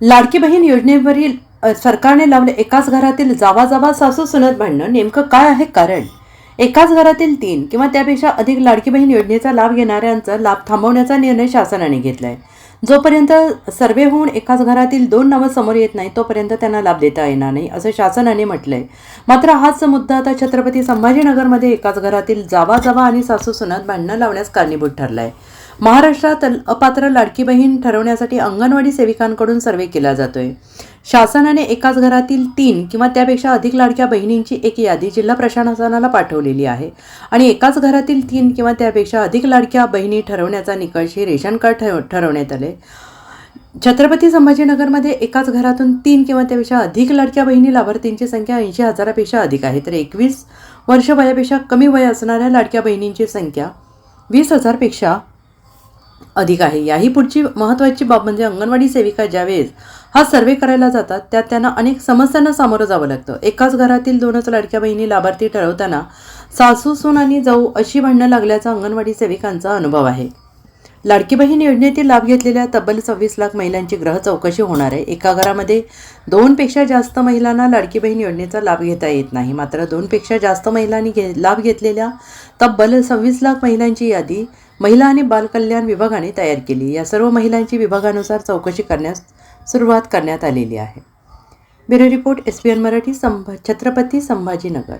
लाडकी बहीण योजनेवरील सरकारने लावले एकाच घरातील जावा सासू सुनत भांडणं, नेमकं काय आहे कारण? एकाच घरातील 3 किंवा त्यापेक्षा अधिक लाडकी बहीण योजनेचा लाभ घेणाऱ्यांचा लाभ थांबवण्याचा निर्णय शासनाने घेतलाय. जोपर्यंत सर्वे होऊन एकाच घरातील 2 नावं समोर येत नाही तोपर्यंत त्यांना लाभ देता येणार नाही असं शासनाने म्हटलंय. मात्र हाच मुद्दा आता छत्रपती संभाजीनगरमध्ये एकाच घरातील जावा आणि सासू सुनत भांडणं लावण्यास कारणीभूत ठरलाय. महाराष्ट्रात अपात्र लाडकी बहीण ठरवण्यासाठी अंगणवाडी सेविकांकडून सर्वे केला जातोय. शासनाने एकाच घरातील 3 किंवा त्यापेक्षा अधिक लाडक्या बहिणींची एक यादी जिल्हा प्रशासनाला पाठवलेली आहे आणि एकाच घरातील 3 किंवा त्यापेक्षा अधिक लाडक्या बहिणी ठरवण्याचा निकष हे रेशन कार्ड ठरवण्यात आले. छत्रपती संभाजीनगरमध्ये एकाच घरातून 3 किंवा त्यापेक्षा अधिक लाडक्या बहिणी लाभार्थींची संख्या 80,000पेक्षा अधिक आहे, तर 21 वर्ष वयापेक्षा कमी वय असणाऱ्या लाडक्या बहिणींची संख्या 20,000पेक्षा अधिक आहे. याही पुढची महत्त्वाची बाब म्हणजे अंगणवाडी सेविका ज्यावेळेस हा सर्वे करायला जातात त्यात त्यांना अनेक समस्यांना सामोरं जावं लागतं. एकाच घरातील 2च लाडक्या बहिणी लाभार्थी ठरवताना सासू सून आणि जाऊ अशी भांडणं लागल्याचा अंगणवाडी सेविकांचा अनुभव आहे. लाडकी बहीण योजनेतील लाभ घेतलेल्या तब्बल 26 लाख महिलांची ग्रह चौकशी होणार आहे. एका घरामध्ये 2 पेक्षा जास्त महिलांना लाडकी बहीण योजनेचा लाभ घेता येत नाही. मात्र 2 पेक्षा जास्त महिलांनी लाभ घेतलेल्या तब्बल 26 लाख महिलांची यादी महिला आणि बालकल्याण विभागाने तयार केली. या सर्व महिलांची विभागानुसार चौकशी करण्यास सुरुवात करण्यात आलेली आहे. Bureau report, SBN Marathi, Chhatrapati Sambhajinagar.